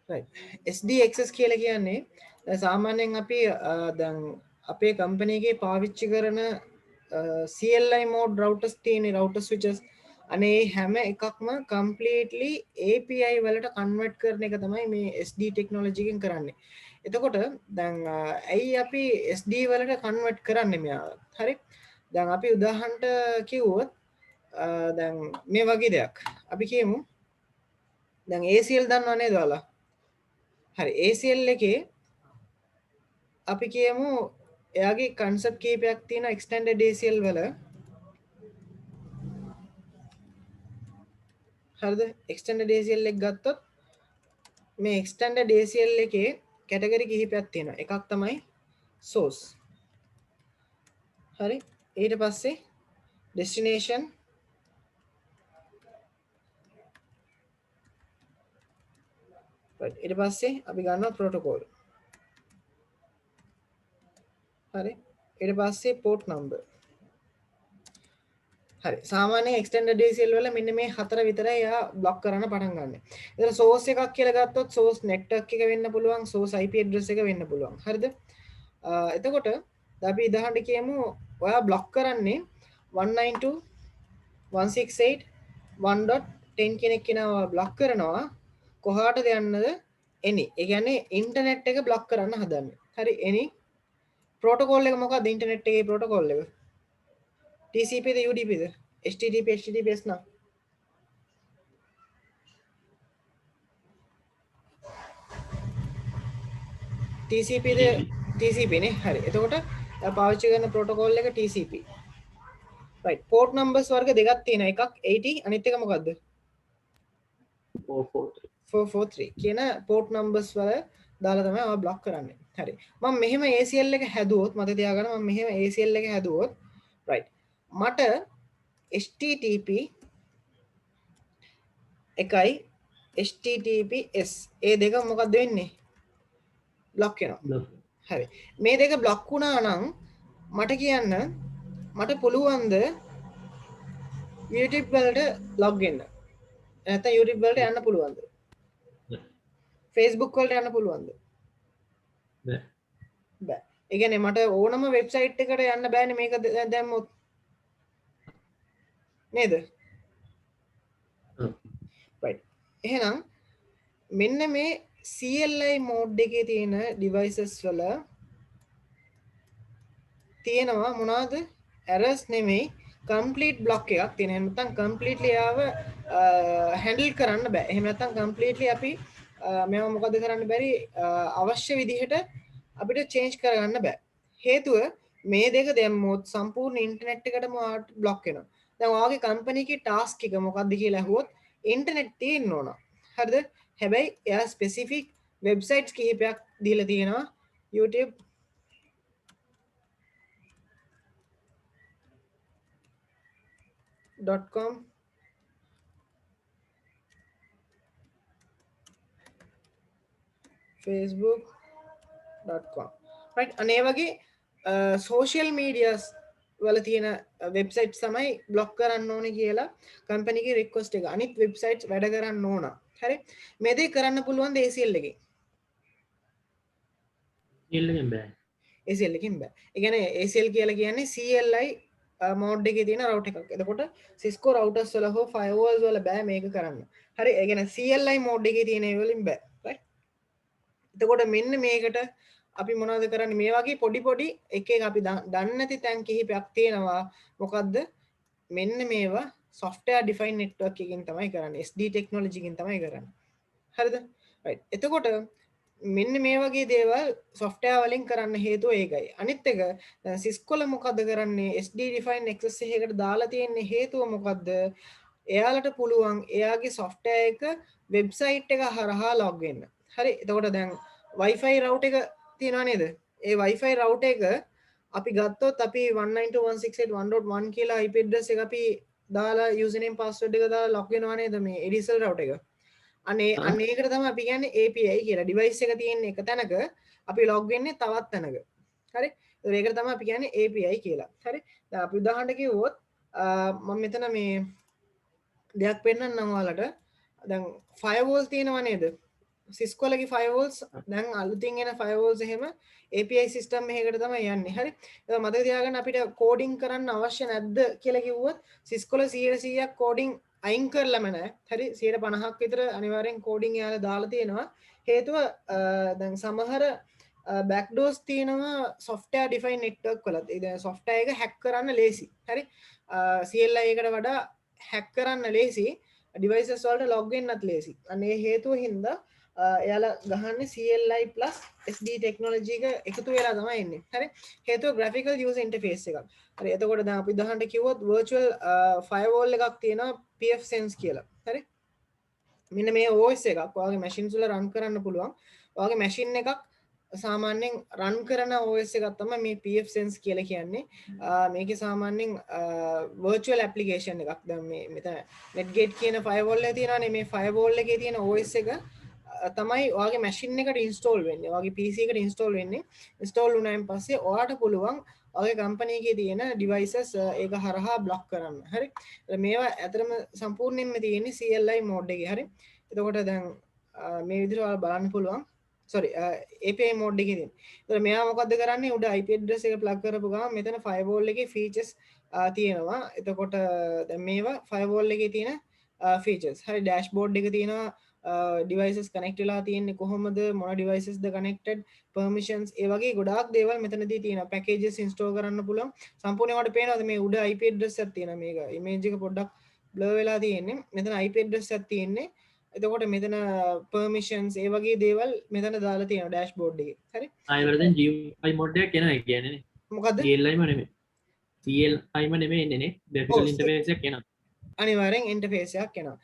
right SD access කියලා කියන්නේ දැන් සාමාන්‍යයෙන් අපි දැන් අපේ කම්පැනි එකේ පාවිච්චි කරන CLI mode routers තියෙන router switches අනේ හැම එකක්ම completely API වලට convert කරන එක තමයි මේ SD technology එකෙන් කරන්නේ. එතකොට දැන් ඇයි අපි SD වලට convert කරන්නේ මෙයා? හරි. දැන් අපි උදාහරණට කිව්වොත් දැන් මේ වගේ දෙයක්. අපි කියමු දැන් ACL දන්නව නේද ඔයාලා? හරි ACL එකේ අපි කියමු එයාගේ concept කීපයක් තියෙන extended ACL වල හරිද extended ACL එක ගත්තොත් මේ extended ACL එකේ category කිහිපයක් තියෙනවා එකක් තමයි source හරි ඊට පස්සේ destination right ඊට පස්සේ අපි ගන්නවා protocol හරි ඊට පස්සේ port number හරි සාමාන්‍යයෙන් extended ACL වල මෙන්න මේ හතර විතරයි එයා බ්ලොක් කරන්න පටන් ගන්න. ඒතර source එකක් කියලා ගත්තොත් source network එක වෙන්න පුළුවන් source IP address එක වෙන්න පුළුවන්. හරිද? එතකොට අපි උදාහරණයක් කියමු ඔයා බ්ලොක් කරන්නේ 192.168.1.10 කෙනෙක් කෙනාව බ්ලොක් කරනවා කොහාටද යන්නද? any. ඒ කියන්නේ ඉන්ටර්නෙට් එක බ්ලොක් කරන්න හදන්නේ. හරි any protocol එක මොකක්ද ඉන්ටර්නෙට් එකේ protocol එක? TCP ද UDP ද HTTP HTTPS නම් TCP ද TCP නේ හරි එතකොට පාවිච්චි කරන protocol එක TCP right port numbers වර්ග දෙකක් තියෙනවා එකක් 80 අනිත් එක මොකද්ද 443 කියන port numbers වල දාලා තමයි ඔය බ්ලොක් කරන්නේ හරි මම මෙහෙම ACL එක හැදුවොත් මට තියාගන්න මම මෙහෙම ACL එක හැදුවොත් right මට HTTP එකයි HTTPS ඒ දෙක මොකක්ද වෙන්නේ බ්ලොක් වෙනවා හරි මේ දෙක බ්ලොක් වුණා නම් මට කියන්න මට පුළුවන්ද YouTube වලට ලොග් වෙන්න නැත්නම් YouTube වලට යන්න පුළුවන්ද Facebook වලට යන්න පුළුවන්ද බෑ ඒ කියන්නේ මට ඕනම වෙබ්සයිට් එකකට යන්න බෑනේ මේක දැම්මොත් නේද right එහෙනම් මෙන්න මේ CLI mode එකේ තියෙන devices වල තියෙනවා මොනවාද errors නෙමෙයි complete block එකක් තියෙන. එහෙනම් නැත්නම් completely ආව handle කරන්න බෑ. එහෙම නැත්නම් completely අපි මේව මොකද කරන්න බැරි අවශ්‍ය විදිහට අපිට change කරගන්න බෑ. හේතුව මේ දෙක දැම්මොත් සම්පූර්ණ ඉන්ටර්නෙට් එකටම block වෙනවා. දැන් ඔයාගේ company එකේ task එක මොකක්ද කියලා අහුවොත් ඉන්ටර්නෙට් තියෙන්න ඕන. හරිද? හැබැයි එයා specific websites කිහිපයක් දීලා තියෙනවා. youtube.com facebook.com right අනේ වගේ social medias වල තියෙන වෙබ්සයිට්ස් තමයි බ්ලොක් කරන්න ඕනේ කියලා කම්පැනි එකේ රික්වෙස්ට් එක අනිත් වෙබ්සයිට්ස් වැඩ කරන්න ඕන හරි මේ දේ කරන්න පුළුවන් ද ACL එකෙන් ACL එකෙන් බෑ ඒ කියන්නේ ACL කියලා කියන්නේ CLI මෝඩ් එකේ තියෙන රවුටර් එකක්. එතකොට Cisco routers වල හෝ firewalls වල බෑ මේක කරන්න. හරි ඒ කියන්නේ CLI මෝඩ් එකේ තියෙන ඒ වලින් බෑ. right? එතකොට මෙන්න මේකට අපි මොනවද කරන්නේ මේ වගේ පොඩි පොඩි එක එක අපි දන්නේ නැති තැන් කිහිපයක් තියෙනවා. මොකද්ද? මෙන්න මේවා software defined network එකකින් තමයි කරන්නේ. SD technology එකකින් තමයි කරන්නේ. හරිද? right. එතකොට මෙන්න මේ වගේ දේවල් software වලින් කරන්න හේතුව ඒකයි. අනිත් එක දැන් Cisco ල මොකද කරන්නේ SD defined access එකකට දාලා තියෙන්නේ හේතුව මොකද්ද? එයාලට පුළුවන් එයාගේ software එක website එක හරහා log වෙන්න. හරි. එතකොට දැන් Wi-Fi router එක තියෙනවා නේද? ඒ Wi-Fi router එක අපි ගත්තොත් අපි 192.168.1.1 කියලා IP address එක අපි දාලා username password එක දාලා log වෙනවා නේද මේ ADSL router එක. අනේකට තමයි අපි කියන්නේ API කියලා. device එක තියෙන එක තැනක අපි log වෙන්නේ තවත් තැනක. හරි? ඒකට තමයි අපි කියන්නේ API කියලා. හරි? දැන් අපි උදාහරණයක් කිව්වොත් මම මෙතන මේ දෙයක් පෙන්නන්නම් ඔයාලට. දැන් firewall තියෙනවා නේද? Cisco ලගේ firewalls දැන් අලුතින් එන firewalls එහෙම API system එකකට තමයි යන්නේ. හරි. ඒක මතක තියාගන්න අපිට coding කරන්න අවශ්‍ය නැද්ද කියලා කිව්වොත් Cisco වල 100%ක් coding අයින් කරලම නැහැ. හරි. 50%ක් විතර අනිවාර්යෙන් coding යාලා දාලා තියෙනවා. හේතුව දැන් සමහර backdoors තියෙනවා software defined network වලත්. ඒ දැන් software එක hack කරන්න ලේසි. හරි. CLI එකට වඩා hack කරන්න ලේසි. devices වලට log වෙන්නත් ලේසි. අනේ හේතුව හින්දා එයාලා ගහන්නේ CLI plus SD technology එක එකතු වෙලා තමයි එන්නේ. හරි. හේතුව graphical user interface එකක්. හරි. එතකොට දැන් අපි උදාහරණයක් කිව්වොත් virtual firewall එකක් තියෙනවා pfSense කියලා. හරි. මෙන්න මේ OS එකක් ඔයාගේ machines වල run කරන්න පුළුවන්. ඔයාගේ machine එකක් සාමාන්‍යයෙන් රන් කරන OS එකක් තමයි මේ pfSense කියලා කියන්නේ. මේකේ සාමාන්‍යයෙන් virtual application එකක්. දැන් මේ මෙතන Netgate කියන firewall එකේ තියෙනවානේ මේ firewall එකේ තියෙන OS එක තමයි ඔයාගේ මැෂින් එකට ඉන්ස්ටෝල් වෙන්නේ. ඔයාගේ PC එකට ඉන්ස්ටෝල් වෙන්නේ. ඉන්ස්ටෝල් වුණායින් පස්සේ ඔයාට පුළුවන් ඔයාගේ කම්පැනි එකේ තියෙන devices ඒක හරහා බ්ලොක් කරන්න. හරි. මේවා ඇත්තටම සම්පූර්ණයෙන්ම තියෙන්නේ CLI mode එකේ. හරි. එතකොට දැන් මේ විදිහට ඔයාලා බලන්න පුළුවන්. sorry API mode එකේ තියෙන. එතකොට මෙයා මොකද්ද කරන්නේ? උඩ IP address එක plug කරපු ගමන් මෙතන firewall එකේ features තියෙනවා. එතකොට දැන් මේවා firewall එකේ තියෙන features. හරි dashboard එක තියෙනවා. devices connect වෙලා තියෙන්නේ කොහොමද මොන devices ද connected permissions ඒ වගේ ගොඩාක් දේවල් මෙතනදී තියෙනවා packages install කරන්න පුළුවන් සම්පූර්ණයෙන් ඔයාලට පේනවාද මේ උඩ IP address එකක් තියෙනවා මේක image එක පොඩ්ඩක් blur වෙලා තියෙන්නේ මෙතන IP address එකක් තියෙන්නේ එතකොට මෙතන permissions ඒ වගේ දේවල් මෙතන දාලා තියෙනවා dashboard එකේ හරි ආයෙත් GUI mode එක කෙනා කියන්නේ මොකද්ද CLI ම නෙමෙයි CLI ම නෙමෙයි එන්නේ නේ graphical interface එක කෙනා අනිවාර්යෙන් ඉන්ටර්ෆේස් එකක් එනවා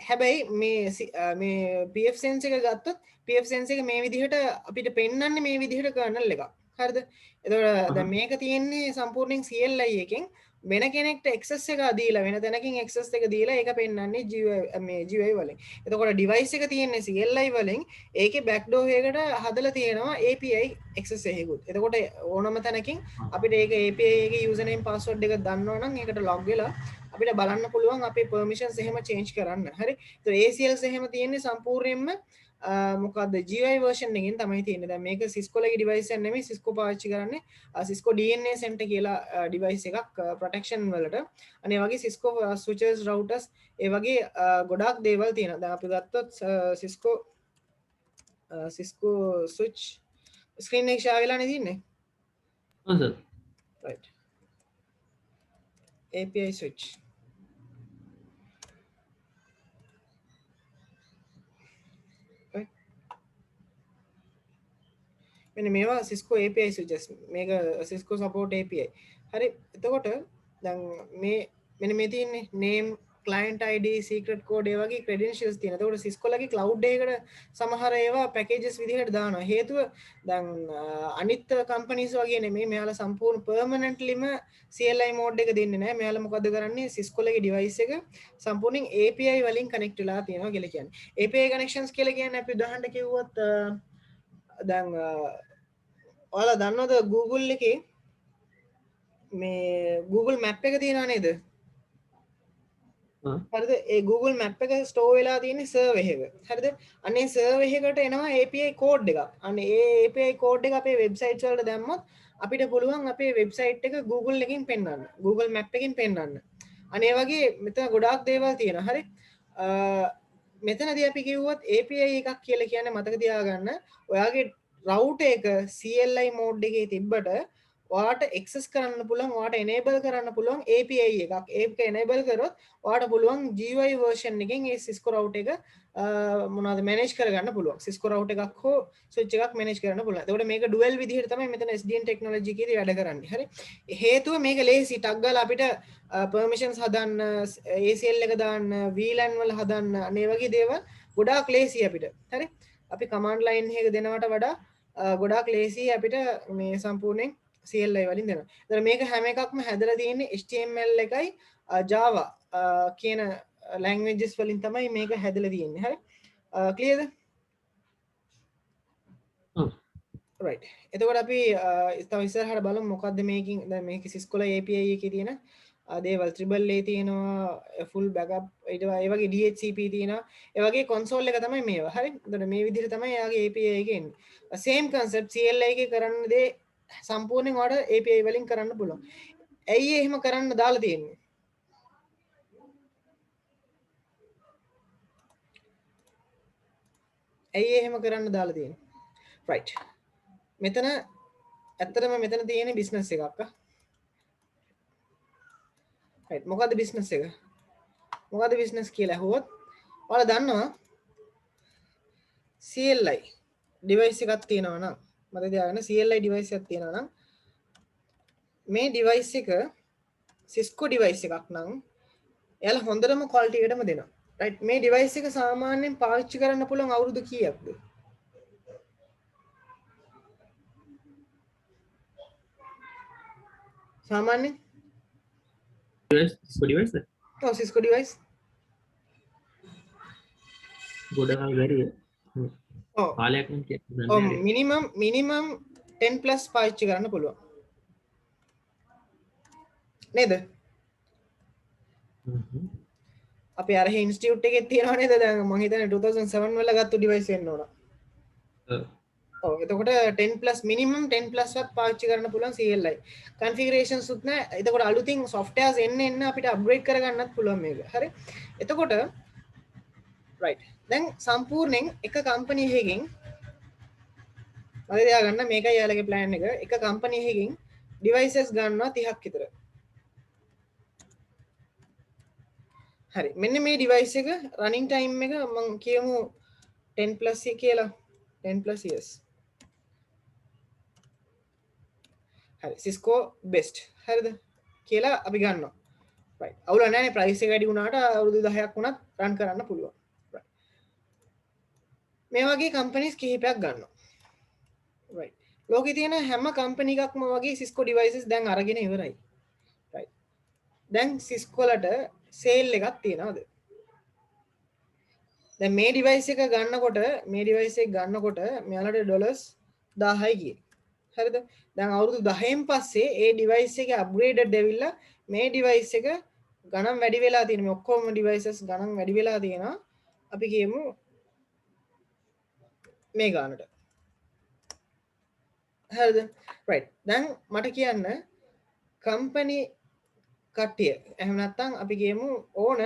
හැබැයි මේ pfSense එක ගත්තොත් pfSense එක මේ විදිහට අපිට පෙන්වන්නේ මේ විදිහට kernel එකක් හරිද එතකොට දැන් මේක තියෙන්නේ සම්පූර්ණයෙන් CLI එකෙන් වෙන කෙනෙක්ට access එක දීලා වෙන තැනකින් access එක දීලා ඒක පෙන්වන්නේ GUI වලින් එතකොට device එක තියෙන්නේ CLI වලින් ඒකේ backdoor එකකට හදලා තියෙනවා API access එකකුත් එතකොට ඕනම තැනකින් අපිට ඒක API එකේ username password එක දන්නවනම් ඒකට log වෙලා අපිට බලන්න පුළුවන් අපේ permissions එහෙම change කරන්න. හරි. ඒතර ACLs එහෙම තියෙන්නේ සම්පූර්ණයෙන්ම මොකද්ද GUI version එකකින් තමයි තියෙන්නේ. දැන් මේක Cisco ලගේ device එකක් නෙමෙයි Cisco පාවිච්චි කරන්නේ Cisco DNA Center කියලා device එකක් protection වලට. අනේ වගේ Cisco switches routers ඒ වගේ ගොඩාක් දේවල් තියෙනවා. දැන් අපි ගත්තොත් Cisco switch screen එක ෂෙයා වෙලා නේ තින්නේ. ඔව් සර්. right. API switch මෙන්න මේවා Cisco API switches මේක Cisco support API හරි එතකොට දැන් මෙන්න මේ තියෙන්නේ name client ID secret code ඒ වගේ credentials තියෙනවා. එතකොට Cisco ලගේ cloud එකකට සමහර ඒවා packages විදිහට දානවා. හේතුව දැන් අනිත් companies වගේ නෙමෙයි මෙයාලා සම්පූර්ණ permanentlyම CLI mode එක දෙන්නේ නැහැ. මෙයාලා මොකද කරන්නේ Cisco ලගේ device එක සම්පූර්ණයෙන් API වලින් connect වෙලා තියෙනවා කියලා කියන්නේ. API connections කියලා කියන්නේ අපි උදාහරණයක් කිව්වොත් දැන් ඔයාලා දන්නවද Google එකේ මේ Google Map එක තියෙනව නේද? හරිද? ඒ Google Map එක ස්ටෝර් වෙලා තියෙන්නේ සර්වර් එකක. හරිද? අනේ සර්වර් එකකට එනවා API code එකක්. අනේ ඒ API code එක අපේ වෙබ්සයිට්ස් වලට දැම්මොත් අපිට පුළුවන් අපේ වෙබ්සයිට් එක Google එකකින් පෙන්වන්න. Google Map එකකින් පෙන්වන්න. අනේ වගේ මෙතන ගොඩාක් දේවල් තියෙනවා. හරි? මෙතනදී අපි කිව්වොත් API එකක් කියලා කියන්නේ මතක තියාගන්න. ඔයාගේ router එක CLI mode එකේ තිබ්බට ඔයාට access කරන්න පුළුවන් ඔයාට enable කරන්න පුළුවන් API එකක්. ඒක enable කරොත් ඔයාට පුළුවන් GUI version එකෙන් ඒ Cisco router එක මොනවද manage කරගන්න පුළුවන්. Cisco router එකක් හෝ switch එකක් manage කරන්න පුළුවන්. එතකොට මේක dual විදිහට තමයි මෙතන SDN technology එකේදී වැඩ කරන්නේ. හරි. හේතුව මේක ලේසි ටක් ගාලා අපිට permissions හදන්න ACL එක දාන්න VLAN වල හදන්න අනේ වගේ දේවල් ගොඩාක් ලේසි අපිට. හරි. අපි command line එක දෙනවට වඩා ගොඩාක් ලේසි අපිට මේ සම්පූර්ණයෙන් CLI වලින් දෙනවා. ඒතර මේක හැම එකක්ම හැදලා තියෙන්නේ HTML එකයි Java කියන languages වලින් තමයි මේක හැදලා තියෙන්නේ. හරි. clearද? right. එතකොට අපි තව ඉස්සරහට බලමු මොකද්ද මේකෙන් දැන් මේක Cisco API එකේ තියෙන දේවල් ත්‍රිබල් ඒ තියෙනවා ෆුල් බැකප් ඊට ඒ වගේ DHCP තියෙනවා ඒ වගේ කන්සෝල් එක තමයි මේවා හරි එතකොට මේ විදිහට තමයි යාගේ API එක එන්නේ same concept CLI එකේ කරන්න දේ සම්පූර්ණයෙන් ඔයාලට API වලින් කරන්න පුළුවන් ඇයි එහෙම කරන්න දාලා තියෙන්නේ ඇයි එහෙම කරන්න දාලා තියෙන්නේ right මෙතන ඇත්තටම මෙතන තියෙන බිස්නස් එකක් right මොකද්ද බිස්නස් එක මොකද්ද බිස්නස් කියලා ඇහුවොත් ඔයාලා දන්නවා CLI device එකක් තියෙනවා නම් මතක තියාගන්න CLI device එකක් තියෙනවා නම් මේ device එක Cisco device එකක් නම් එයාලා හොඳටම quality එකටම දෙනවා right මේ device එක සාමාන්‍යයෙන් පාවිච්චි කරන්න පුළුවන් අවුරුදු කීයක්ද සාමාන්‍යයෙන් Cisco device ඔව් Cisco device ගොඩක් වැඩි ඔව් කාලයක් නම් ඔව් minimum 10 plus පාවිච්චි කරන්න පුළුවන් නේද අපි අර ඉන්ස්ටිටියුට් එකේ තියෙනව නේද දැන් මම හිතන්නේ 2007 වල ගත්ත ඩිවයිස් වෙන්න ඕන. ඔව් එතකොට 10 plus minimum 10 plus වත් පාවිච්චි කරන්න පුළුවන් CLI. configurations උත් නැහැ. එතකොට අලුතින් softwares එන්න අපිට upgrade කරගන්නත් පුළුවන් මේක. හරි. එතකොට right. දැන් සම්පූර්ණයෙන් එක company එකකින් මම තියාගන්න මේකයි යාලගේ plan එක. එක company එකකින් devices ගන්නවා 30ක් විතර. හරි මෙන්න මේ ඩිවයිස් එක රනින් ටයිම් එක මම කියමු 10 plus කියලා 10 plus years හරි Cisco best හරිද කියලා අපි ගන්නවා right අවුල නැහැ ප්‍රයිස් එක වැඩි වුණාට අවුරුදු 10ක් වුණත් රන් කරන්න පුළුවන් right මේ වගේ කම්පනීස් කිහිපයක් ගන්නවා right ලෝකේ තියෙන හැම කම්පැනි එකක්ම වගේ Cisco devices දැන් අරගෙන ඉවරයි right දැන් Cisco වලට සේල් එකක් තියෙනවද දැන් මේ ඩිවයිස් එක ගන්නකොට මෙයාලට ඩොලර්ස් 1000යි ගියේ. හරිද? දැන් අවුරුදු 10න් පස්සේ ඒ ඩිවයිස් එකේ අප්ග්‍රේඩඩ් ඇවිල්ලා මේ ඩිවයිස් එක ගණන් වැඩි වෙලා තියෙන මේ ඔක්කොම ඩිවයිසස් ගණන් වැඩි වෙලා තියෙනවා. අපි කියමු මේ ගානට. හරිද? right. දැන් මට කියන්න කම්පැනි කට්ටිය එහෙම නැත්නම් අපි කියමු ඕන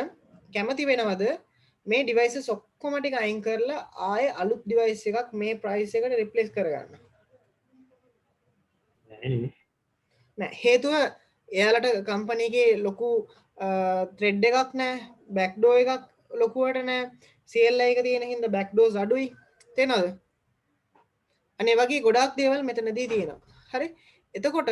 කැමති වෙනවද මේ ඩිවයිසස් ඔක්කොම ටික අයින් කරලා ආයේ අලුත් ඩිවයිස් එකක් මේ ප්‍රයිස් එකට රිප්ලේස් කරගන්න. නෑ හේතුව එයාලට කම්පැනි එකේ ලොකු ත්‍රෙඩ් එකක් නෑ, බෑක්ඩෝර් එකක් ලොකුවට නෑ. CLI එක තියෙන හින්දා බෑක්ඩෝර්ස් අඩුයි. තේනවද? අනේ වගේ ගොඩාක් දේවල් මෙතනදී තියෙනවා. හරි? එතකොට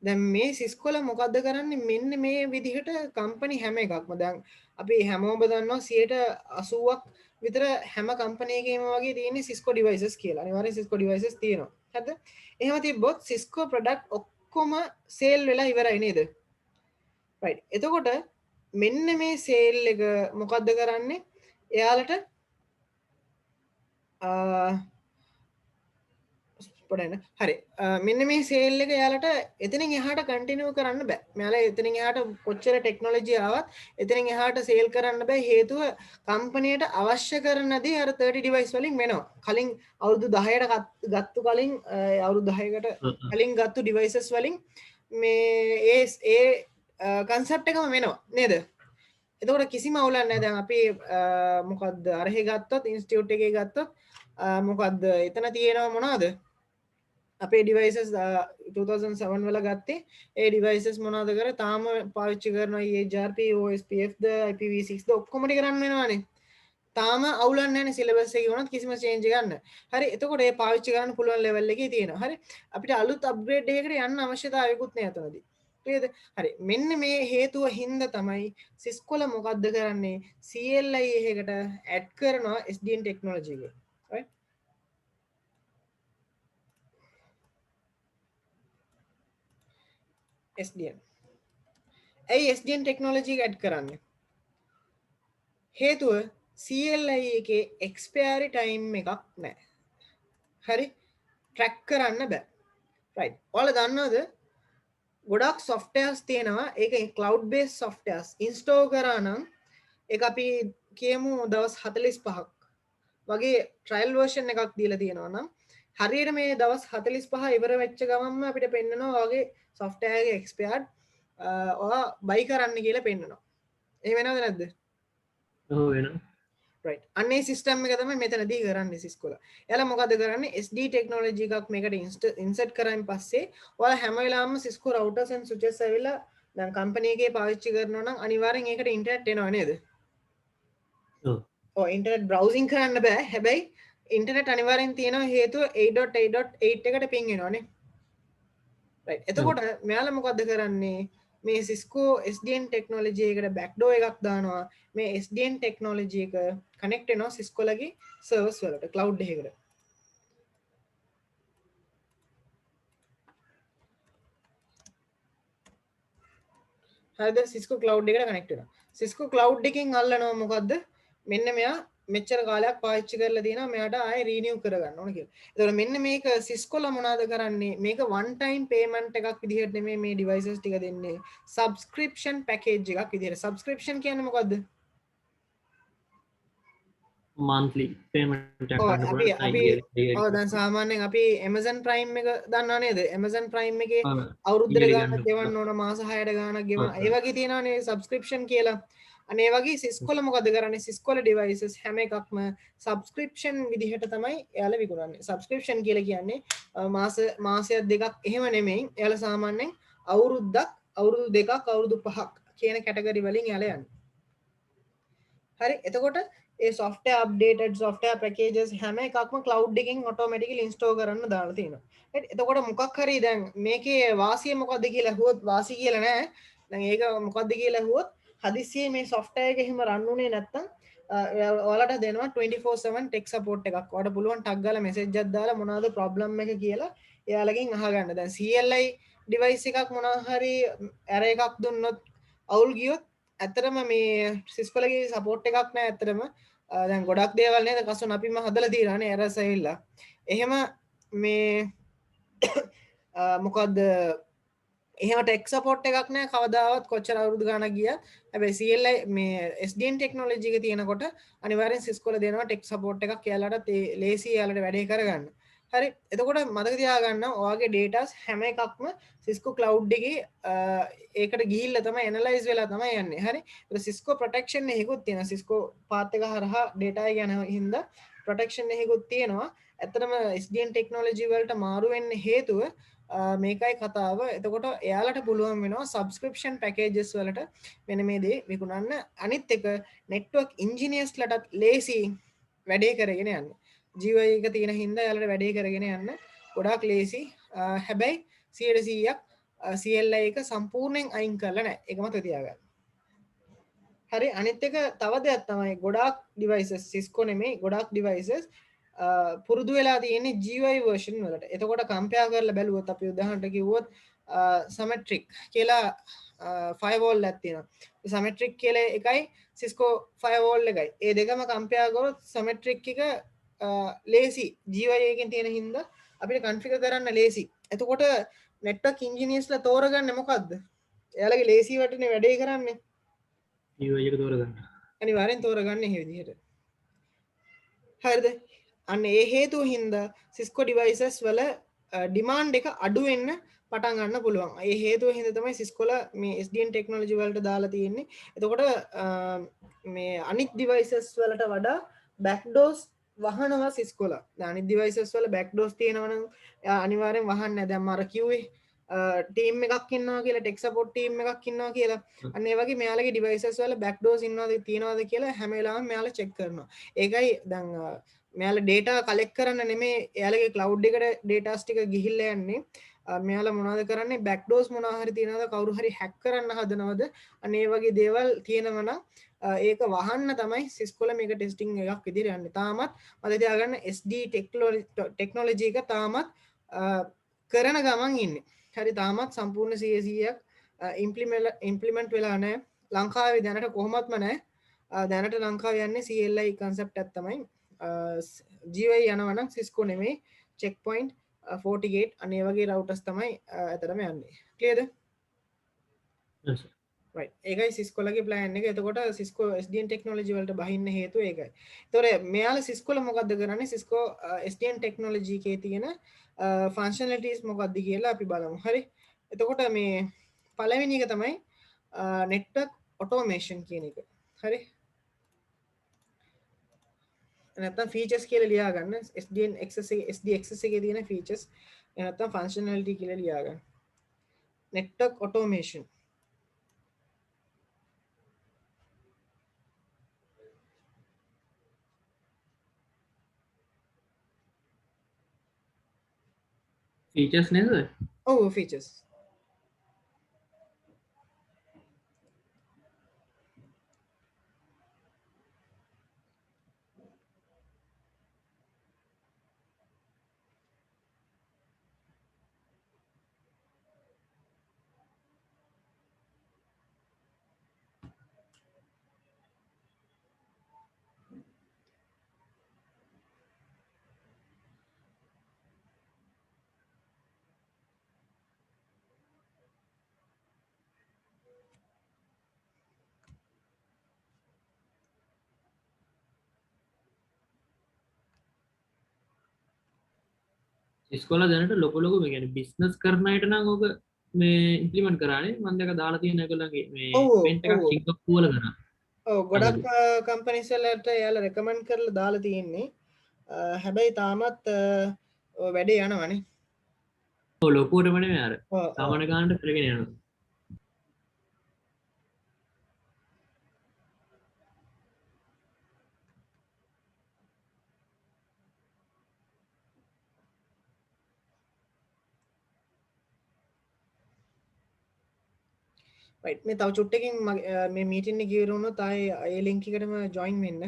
දැන් මේ Cisco ල මොකද්ද කරන්නේ මෙන්න මේ විදිහට කම්පැනි හැම එකක්ම දැන් අපි හැමෝම දන්නවා 80ක් විතර හැම කම්පැනි එකේම වගේ තියෙන Cisco devices කියලා. අනිවාර්යෙන් Cisco devices තියෙනවා. හරිද? එහෙම තිබ්බොත් Cisco product ඔක්කොම සේල් වෙලා ඉවරයි නේද? right. එතකොට මෙන්න මේ සේල් එක මොකද්ද කරන්නේ? එයාලට හරි මෙන්න මේ සේල් එක යාලට එතනින් එහාට කන්ටිනියු කරන්න බෑ. මෙයාලා එතනින් එහාට කොච්චර ටෙක්නොලොජි ආවත් එතනින් එහාට සේල් කරන්න බෑ. හේතුව කම්පැනියට අවශ්‍ය කරන දේ අර 30 ඩිවයිස් වලින් වෙනවා. කලින් අවුරුදු 10ට ගත්තු කලින් අවුරුදු 10කට කලින් ගත්තු ඩිවයිසස් වලින් මේ ඒ කන්සෙප්ට් එකම වෙනවා නේද? එතකොට කිසිම අවුලක් නැහැ. දැන් අපි මොකද්ද අරහෙ ගත්තොත් ඉන්ස්ටිටියුට් එකේ ගත්තොත් මොකද්ද එතන තියෙනවා මොනවද? අපේ ඩිවයිසස් 2007 වල ගත්තේ ඒ ඩිවයිසස් මොනවද කරේ තාම පාවිච්චි කරනවා EHRP OSPF ද IPv6 ද ඔක්කොම ටික රන් වෙනවානේ තාම අවුලක් නැහැනේ සිලබස් එකේ වුණත් කිසිම චේන්ජ් එකක් නැහැ හරි එතකොට ඒ පාවිච්චි කරන්න පුළුවන් ලෙවල් එකේ තියෙනවා හරි අපිට අලුත් අප්ග්‍රේඩ් එකකට යන්න අවශ්‍යතාවයකුත් නැහැ එතනදී හරිද හරි මෙන්න මේ හේතුව හින්දා තමයි Cisco ල මොකද්ද කරන්නේ CLI එකකට ඇඩ් කරනවා SDN ටෙක්නොලොජි එක right SDN ඇයි SDN ටෙක්නොලොජි එක ඇඩ් කරන්නේ හේතුව CLI එකේ එක්ස්පයරි ටයිම් එකක් නැහැ හරි ට්‍රැක් කරන්න බෑ right ඔයාලා දන්නවද ගොඩක් softwares තියෙනවා ඒක cloud based softwares install කරා නම් ඒක අපි කියමු දවස් 45ක් වගේ ට්‍රයිල් වර්ෂන් එකක් දීලා තියෙනවා නම් හරියට මේ දවස් 45 ඉවර වෙච්ච ගමන්ම අපිට පෙන්නනවා වගේ software එක expired ඔයා buy කරන්න කියලා පෙන්නනවා එහෙම වෙනවද නැද්ද ඔව් වෙනවා right අන්නේ සිස්ටම් එක තමයි මෙතනදී කරන්නේ සිස්කෝලා එයාලා මොකද කරන්නේ SD ටෙක්නොලොජි එකක් මේකට ඉන්සර්ට් කරායින් පස්සේ ඔයාලා හැම වෙලාවෙම Cisco routers and switches ඇවිල්ලා දැන් කම්පැනි එකේ පාවිච්චි කරනවා නම් අනිවාර්යෙන් ඒකට ඉන්ටර්නෙට් එනවා නේද ඔව් ඔව් ඉන්ටර්නෙට් බ්‍රවුසින් කරන්න බෑ හැබැයි ඉන්ටර්නෙට් අනිවාර්යෙන් තියෙනවා හේතුව 8.8.8 එකට පින් එනවානේ right එතකොට මෙයාලා මොකද කරන්නේ මේ Cisco SDN ටෙක්නොලොජි එකට බෑක්ඩෝර් එකක් දානවා මේ SDN ටෙක්නොලොජි එක කනෙක්ට් වෙනවා Cisco ලගේ සර්වර්ස් වලට cloud එකකට හරිද Cisco cloud එකට කනෙක්ට් වෙනවා Cisco cloud එකෙන් අල්ලනවා මොකද්ද මෙන්න මෙයා මෙච්චර කාලයක් පාවිච්චි කරලා තියෙනවා මෙයාට ආයෙ රීනියු කරගන්න ඕන කියලා. ඒතකොට මෙන්න මේක Cisco ලා මොනවද කරන්නේ? මේක one time payment එකක් විදිහට නෙමෙයි මේ devices ටික දෙන්නේ. subscription package එකක් විදිහට. subscription කියන්නේ මොකද්ද? monthly payment එකක් ඔව් ගන්න අපි පුළුවන් ඔව් දැන් සාමාන්‍යයෙන් අපි Amazon Prime එක දන්නව නේද? Amazon Prime එකේ ඔව්. අවුරුද්දට ඉගෙනගන්න ගාණක් ගෙවන්න ඕන මාස 6ට ගාණක් ගෙවන්න. ඔව්. ඒ වගේ තියෙනවනේ subscription කියලා. අනේ වගේ Cisco ලා මොකද කරන්නේ Cisco ලා devices හැම එකක්ම subscription විදිහට තමයි එයාලා විකුණන්නේ subscription කියලා කියන්නේ මාසයක් දෙකක් එහෙම නෙමෙයි එයාලා සාමාන්‍යයෙන් අවුරුද්දක් අවුරුදු දෙකක් අවුරුදු 5ක් කියන කැටගරි වලින් එයාලා යන්නේ හරි එතකොට ඒ software updated software packages හැම එකක්ම cloud එකෙන් automatically install කරන්න දාලා තියෙනවා right එතකොට මොකක් හරි දැන් මේකේ වාසිය මොකද්ද කියලා අහුවොත් වාසිය කියලා නෑ දැන් ඒක මොකද්ද කියලා අහුවොත් හදිස්සියේ මේ software එක එහෙම run උනේ නැත්තම් ඔයාලට දෙනවා 24/7 tech support එකක්. ඔයාලට පුළුවන් ටග් ගාලා message එකක් දාලා මොනවද problem එක කියලා එයාලගෙන් අහගන්න. දැන් CLI device එකක් මොනවා හරි error එකක් දුන්නොත් අවුල් ගියොත් ඇත්තටම මේ Cisco ලගේ support එකක් නැහැ ඇත්තටම. දැන් ගොඩක් දේවල් නේද කසුන් අපිම හදලා දීලානේ errors ඇවිල්ලා. එහෙම මේ මොකද්ද එහෙම ටෙක් සපෝට් එකක් නෑ කවදාවත් කොච්චර අවුරුදු ගාණක් ගියත් හැබැයි CLI මේ SDN ටෙක්නොලොජි එක තියෙනකොට අනිවාර්යෙන් Cisco ලා දෙනවා ටෙක් සපෝට් එකක් එයාලට ලේසි එයාලට වැඩේ කරගන්න. හරි එතකොට මතක තියාගන්න ඔයාගේ data's හැම එකක්ම Cisco cloud එකේ ඒකට ගිහිල්ලා තමයි ඇනලයිස් වෙලා තමයි යන්නේ. හරි. ඒක Cisco protection එකකුත් තියෙනවා. Cisco path එක හරහා data එක යන හින්දා protection එකකුත් තියෙනවා. ඇත්තටම SDN ටෙක්නොලොජි වලට මාරු වෙන්න හේතුව මේකයි කතාව එතකොට එයාලට පුළුවන් වෙනවා සබස්ක්‍රිප්ෂන් පැකේජස් වලට මෙන්න මේ දේ විකුණන්න අනිත් එක නෙට්වර්ක් ඉන්ජිනියර්ස් ලටත් ලේසි වැඩේ කරගෙන යන්න GUI එක තියෙන හින්දා එයාලට වැඩේ කරගෙන යන්න ගොඩාක් ලේසි හැබැයි 100%ක් CLI එක සම්පූර්ණයෙන් අයින් කරලා නැහැ ඒක මතක තියාගන්න හරි අනිත් එක තව දෙයක් තමයි ගොඩාක් devices Cisco නෙමෙයි ගොඩාක් devices පුරුදු වෙලා තියෙන්නේ GUI version වලට. එතකොට කම්පෙයාර් කරලා බැලුවොත් අපි උදාහරණයක් කිව්වොත් symmetric කියලා firewall එකක් තියෙනවා. symmetric කියලා එකයි Cisco firewall එකයි. ඒ දෙකම කම්පෙයාර් කරොත් symmetric එක ලේසි GUI එකකින් තියෙන හින්දා අපිට configure කරන්න ලේසි. එතකොට network engineers ලා තෝරගන්නේ මොකද්ද? එයාලගේ ලේසි වටනේ වැඩේ කරන්නේ. GUI එක තෝරගන්න. අනිවාර්යෙන් තෝරගන්නේ මේ විදිහට. හරිද? අන්න ඒ හේතුව හින්දා Cisco devices වල demand එක අඩු වෙන්න පටන් ගන්න පුළුවන්. ඒ හේතුව හින්දා තමයි Cisco ලා මේ SDN technology වලට දාලා තියෙන්නේ. එතකොට මේ අනිත් devices වලට වඩා backdoors වහනවා Cisco ලා. දැන් අනිත් devices වල backdoors තියෙනවා නම් අනිවාර්යෙන් වහන්නේ නැහැ. දැන් මම අර කිව්වේ ටීම් එකක් ඉන්නවා කියලා ටෙක් සපෝට් ටීම් එකක් ඉන්නවා කියලා. අන්න ඒ වගේ මෙයාලගේ devices වල backdoors ඉන්නවද තියනවද කියලා හැම වෙලාවෙම මෙයාලා check කරනවා. ඒකයි දැන් මෙයාලා data collect කරන්න නෙමෙයි එයාලගේ cloud එකට data ටික ගිහිල්ලා යන්නේ. මෙයාලා මොනවද කරන්නේ backdoors මොනවා හරි තියනවද කවුරු හරි hack කරන්න හදනවද අන්න ඒ වගේ දේවල් තියෙනවා නම් ඒක වහන්න තමයි Cisco ලා මේක ටෙස්ටිං එකක් විදිහට යන්නේ. තාමත් මම තියාගන්න SD ටෙක්නොලොජි එක තාමත් කරන ගමන් ඉන්නේ. හරි තාමත් සම්පූර්ණ 100%ක් ඉම්ප්ලිමන්ට් වෙලා නැහැ. ලංකාවේ දැනට කොහොමත්ම නැහැ. දැනට ලංකාවේ යන්නේ CLI concept එකක් තමයි. GUI යනවා නම් Cisco නෙමෙයි checkpoint 48 අනේ වගේ routers තමයි ඇතරම යන්නේ. clearද? right ඒකයි Cisco ලගේ plan එක. එතකොට Cisco SDN technology වලට බහින්න හේතුව ඒකයි. ඒතකොට මෙයාලා Cisco වල මොකද්ද කරන්නේ? Cisco SDN technology එකේ තියෙන functionalities මොකක්ද කියලා අපි බලමු. හරි. එතකොට මේ පළවෙනි එක තමයි network automation කියන එක. හරි. නැත්තම් features කියලා ලියා ගන්න. SDN access එකේ SD access එකේ තියෙන features නැත්තම් functionality කියලා ලියා ගන්න. network automation. ෆීචර්ස් නේද? ඔව් features. ඉස්කෝල දැනට ලොකු ලොකු මේ කියන්නේ බිස්නස් කරන අයට නම් ඕක මේ ඉම්ප්ලිමන්ට් කරානේ. මම දැක දාලා තියෙන එකලගේ මේ ඔව් ඉවෙන්ට් එකක් ඔව් සිංගප්පූර් වල කරා. ඔව් ගොඩක් කම්පැනිස් වලට එයාලා රෙකමන්ඩ් කරලා දාලා තියෙන්නේ. හැබැයි තාමත් ඔය වැඩේ යනවනේ. ඔව් ලොකුවටම නෙමෙයි අර ඔව් ඔව් සාමාන්‍ය ගානට කරගෙන යනවා. right මේ තව චුට්ටකින් මේ මීටින් එක ඉවර වුණොත් ආයේ ඒ ලින්ක් එකටම ජොයින් වෙන්න.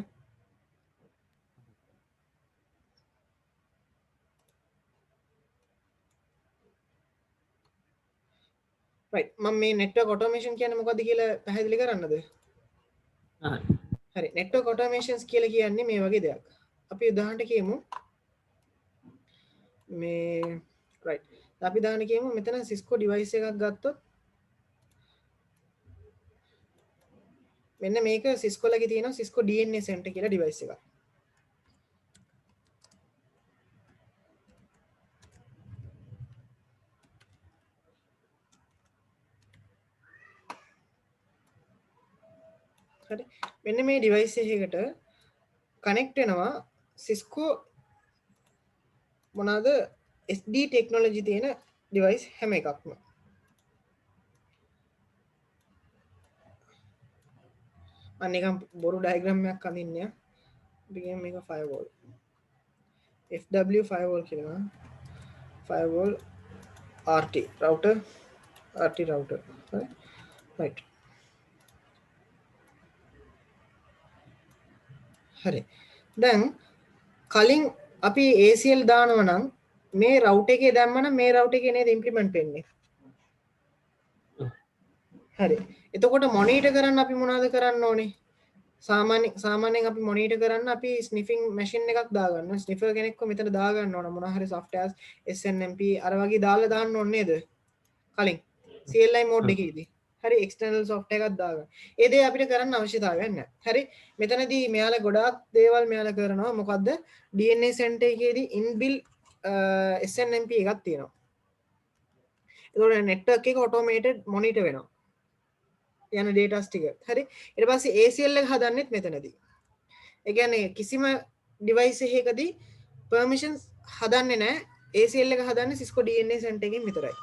right මම මේ network automation කියන්නේ මොකද්ද කියලා පැහැදිලි කරන්නද? හරි. හරි network automations කියලා කියන්නේ මේ වගේ දෙයක්. අපි උදාහරණයක් කියමු. මේ right අපි උදාහරණයක් කියමු මෙතන Cisco device එකක් ගත්තොත් මෙන්න මේක Cisco ලගේ තියෙනවා Cisco DNA Center කියලා device එකක්. හරි මෙන්න මේ device එකකට connect වෙනවා Cisco මොනවාද SD technology තියෙන device හැම එකක්ම. අනිකම් බොරු diagram එකක් අඳින්න. අපි කියමු මේක firewall. FW firewall කියලා. firewall RT router RT router. right හරි දැන් කලින් අපි ACL දානවා නම් මේ router එකේ දැම්මනම් මේ router එකේ නේද implement වෙන්නේ. හරි එතකොට මොනිටර් කරන්න අපි මොනවද කරන්න ඕනේ? සාමාන්‍යයෙන් අපි මොනිටර් කරන්න අපි sniffing machine එකක් දාගන්න. sniffer කෙනෙක්ව මෙතන දාගන්න ඕන මොනවා හරි softwares SNMP අර වගේ දාලා දාන්න ඕනේ නේද? කලින් CLI mode එකේදී. හරි external software එකක් දාගන්න. ඒ දේ අපිට කරන්න අවශ්‍යතාවයක් නැහැ. හරි මෙතනදී මෙයාලා ගොඩාක් දේවල් මෙයාලා කරනවා. මොකද්ද? DNA center එකේදී inbuilt SNMP එකක් තියෙනවා. ඒතකොට network එක automated monitor වෙනවා. යන data ටික. හරි ඊට පස්සේ ACL එක හදන්නෙත් මෙතනදී. ඒ කියන්නේ කිසිම device එකකදී permissions හදන්නේ නැහැ. ACL එක හදන්නේ Cisco DNA center එකකින් විතරයි.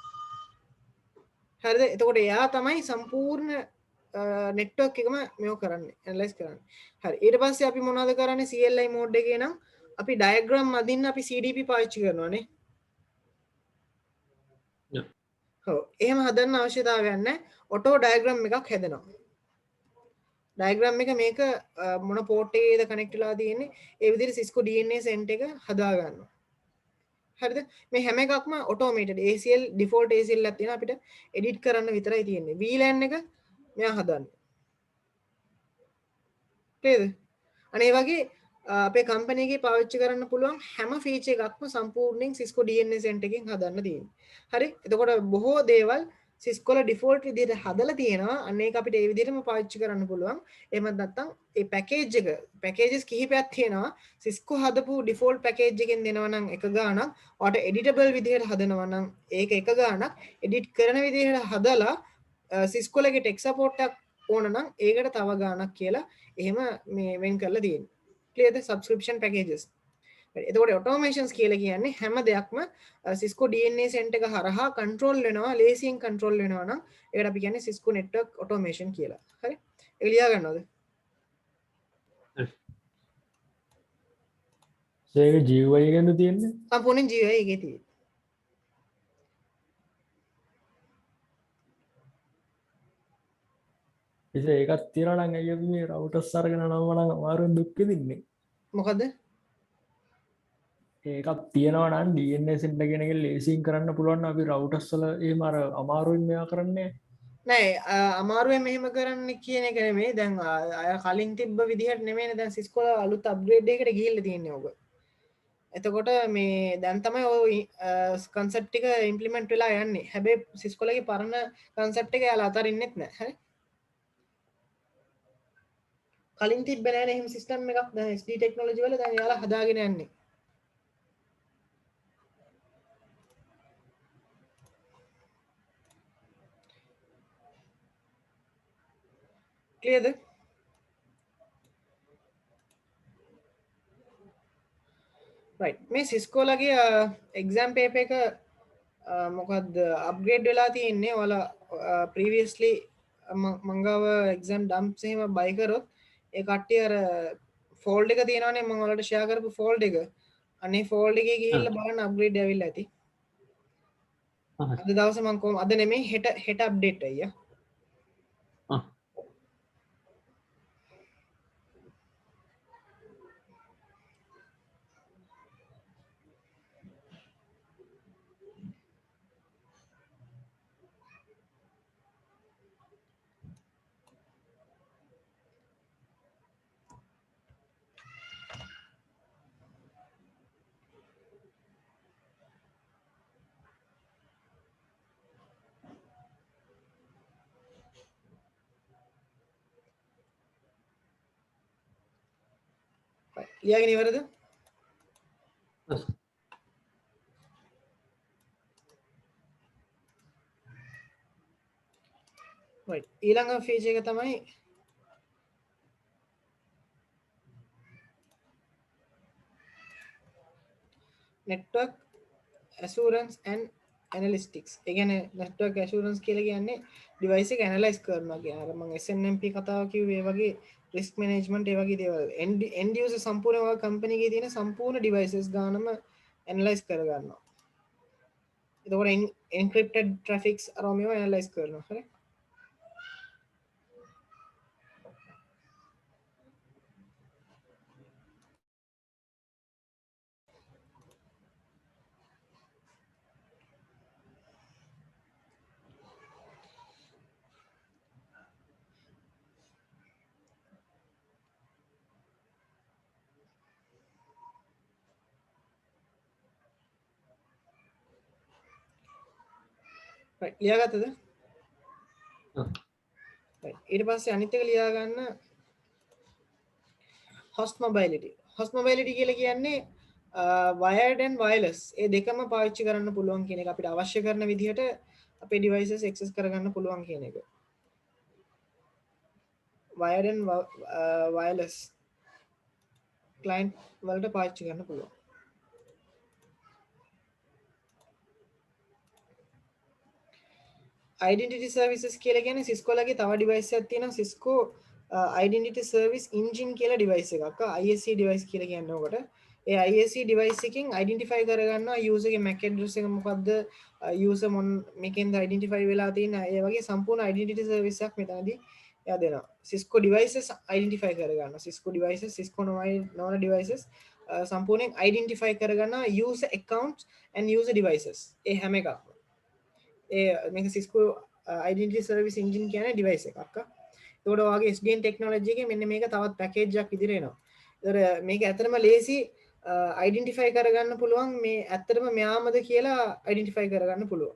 හරිද? එතකොට එයා තමයි සම්පූර්ණ network එකම මේක කරන්නේ analyze කරන්නේ. හරි ඊට පස්සේ අපි මොනවද කරන්නේ CLI mode එකේ නම් අපි diagram අදින්න අපි CDP පාවිච්චි කරනවානේ. ඔව් එහෙම හදන්න අවශ්‍යතාවයක් නැහැ. auto diagram එකක් හැදෙනවා. diagram එක මේක මොන port එකේද connect වෙලා තියෙන්නේ ඒ විදිහට Cisco DNA center එක හදා ගන්නවා. හරිද? මේ හැම එකක්ම automated ACL default ACL එකක් තියෙනවා අපිට edit කරන්න විතරයි තියෙන්නේ. VLAN එක මෙයා හදන්නේ. නේද? අනේ වගේ අපේ කම්පැනි එකේ පාවිච්චි කරන්න පුළුවන් හැම ෆීචර් එකක්ම සම්පූර්ණයෙන් Cisco DNA Center එකෙන් හදන්න තියෙනවා. හරි? එතකොට බොහෝ දේවල් Cisco වල default විදිහට හදලා තියෙනවා. අන්න ඒක අපිට ඒ විදිහටම පාවිච්චි කරන්න පුළුවන්. එහෙමත් නැත්නම් ඒ package එක packages කිහිපයක් තියෙනවා. Cisco හදපු default package එකෙන් දෙනවා නම් එක ගාණක්. ඔයාට editable විදිහට හදනවා නම් ඒක එක ගාණක්. edit කරන විදිහට හදලා Cisco එකේ tech support එකක් ඕන නම් ඒකට තව ගාණක් කියලා එහෙම මේ වෙන් කරලා තියෙනවා. clear the subscription packages. එතකොට ඔටෝමේෂන්ස් කියලා කියන්නේ හැම දෙයක්ම Cisco DNA center එක හරහා control වෙනවා, ලේසියෙන් control වෙනවා නම් ඒකට අපි කියන්නේ Cisco network automation කියලා. හරි? ඒක ලියා ගන්නවද? ඒක GUI එකෙන්ද තියෙන්නේ? සම්පූර්ණයෙන් GUI එකේ තියෙන්නේ. ඉතින් ඒකත් තියනවා නම් අයියෝ මේ routers අරගෙන නම් මම අමාරුවෙන් දුක් විඳින්නේ. මොකද? ඒකත් තියෙනවා නම් DNA center කෙන එක ලේසියෙන් කරන්න පුළුවන් අපි routers වල එහෙම අර අමාරුවෙන් මේවා කරන්නේ නෑ අමාරුවෙන් මෙහෙම කරන්න කියන එක නෙමෙයි. දැන් අය කලින් තිබ්බ විදිහට නෙමෙයිනේ දැන් Cisco අලුත් අප්ග්‍රේඩ් එකකට ගිහිල්ලා තියෙන්නේ ඔබ. එතකොට මේ දැන් තමයි ඔය කන්සෙප්ට් එක ඉම්ප්ලිමන්ට් වෙලා යන්නේ. හැබැයි Cisco ලගේ පරණ කන්සෙප්ට් එක යාලා අතරින්නෙත් නෑ. හරි? කලින් තිබ්බේ නෑනේ එහෙම සිස්ටම් එකක්. දැන් SD ටෙක්නොලොජි වල දැන් යාලා හදාගෙන යන්නේ. clearද? right මේ Cisco ලගේ exam paper එක මොකක්ද අප්ග්‍රේඩ් වෙලා තියෙන්නේ. ඔයාලා previously මංගාව exam dumps එහෙම buy කරොත් ඒ කට්ටිය අර ෆෝල්ඩ් එක තියෙනවානේ මම ඔයාලට share කරපු ෆෝල්ඩ් එක. අනේ ෆෝල්ඩ් එකේ ගිහිල්ලා බලන්න අප්ග්‍රේඩ් ඇවිල්ලා ඇති. අද දවසේ මම කොහොම අද නෙමෙයි හෙට අප්ඩේට් අයියා. ලියාගෙන ඉවරද? right ඊළඟ ෆීචර් එක තමයි network assurance and analytics. ඒ කියන්නේ network assurance කියලා කියන්නේ device එක analyze කරනවා කියන අර මම SNMP කතාව කිව්වේ ඒ වගේ risk management ඒ වගේ දේවල් end user සම්පූර්ණ ඔය company එකේ තියෙන සම්පූර්ණ devices ගානම analyze කර ගන්නවා. එතකොට encrypted traffics අරම ඒවා analyze කරනවා. හරි? right ලියාගත්තද? right ඊට පස්සේ අනිත් එක ලියා ගන්න host mobility. host mobility කියලා කියන්නේ wired and wireless ඒ දෙකම පාවිච්චි කරන්න පුළුවන් කියන එක අපිට අවශ්‍ය කරන විදිහට අපේ devices access කරගන්න පුළුවන් කියන එක. wired and wireless client වලට පාවිච්චි කරන්න පුළුවන්. identity services කියලා කියන්නේ Cisco ලගේ තව device එකක් තියෙනවා Cisco identity service engine කියලා device එකක්. ISC device කියලා කියන්නේ ඔකට. ඒ ISC device එකෙන් identify කරගන්නවා user ගේ MAC address එක මොකද්ද, user මේකෙන්ද identify වෙලා තියෙන ඒ වගේ සම්පූර්ණ identity service එකක් මෙතනදී එයා දෙනවා. Cisco devices identify කරගන්නවා. Cisco devices, Cisco non devices සම්පූර්ණයෙන් identify කරගන්නවා user accounts and user devices. ඒ හැම එකක්ම. මේක Cisco identity service engine කියන device එකක්. ඒකට ඔයාගේ SDN technology එකේ මෙන්න මේක තවත් package එකක් විදිහට එනවා. ඒතර මේක ඇත්තටම ලේසි identify කරගන්න පුළුවන් මේ ඇත්තටම මෙයාමද කියලා identify කරගන්න පුළුවන්.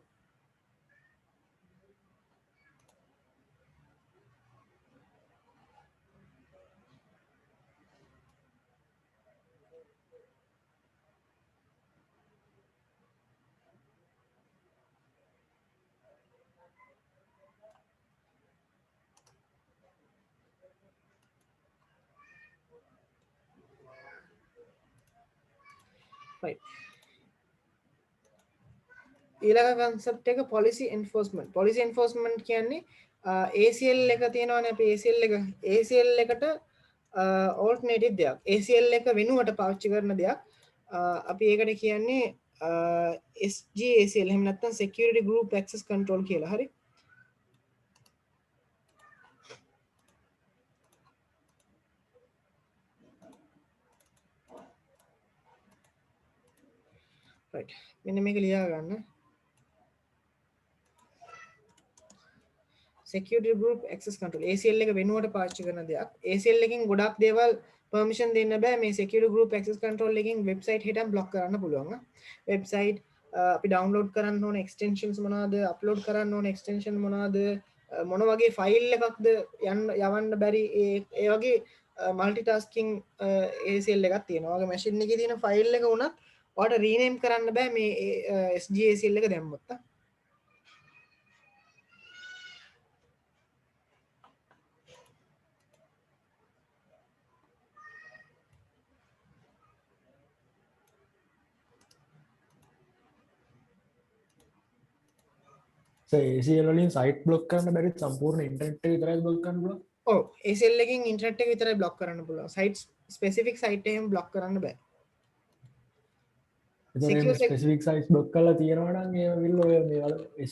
right. ඊළඟ concept එක policy enforcement කියන්නේ ACL එක තියෙනවානේ අපි ACL එකට alternative දෙයක් ACL එක වෙනුවට පාවිච්චි කරන දෙයක් අපි ඒකට කියන්නේ SGACL එහෙම නැත්නම් security group access control කියලා හරි right මෙන්න මේක ලියා ගන්න security group access control ACL එක වෙනුවට පාවිච්චි කරන දෙයක් ACL එකකින් ගොඩක් දේවල් permission දෙන්න බෑ මේ security group access control එකකින් website හිටන් block කරන්න පුළුවන් website අපි download කරන්න ඕන extensions මොනවද upload කරන්න ඕන extension මොනවද මොන වගේ file එකක්ද යවන්න බැරි ඒ වගේ multitasking ACL එකක් තියෙනවා ඔයාගේ machine එකේ තියෙන file එක උනත් ඔයාලට rename කරන්න බෑ මේ SGACL එක දැම්මොත් ACL වලින් සයිට් බ්ලොක් කරන්න බැරි සම්පූර්ණ ඉන්ටර්නෙට් එක විතරයි බ්ලොක් කරන්න පුළුවන්. ඔව් ACL එකකින් ඉන්ටර්නෙට් එක විතරයි බ්ලොක් කරන්න පුළුවන්. සයිට් ස්පෙસિෆික් සයිට් එකෙන් බ්ලොක් කරන්න බෑ. ස්පෙසිෆික් සයිට් බ්ලොක් කරලා තියෙනවා නම් ඒ විල් ඔය මේ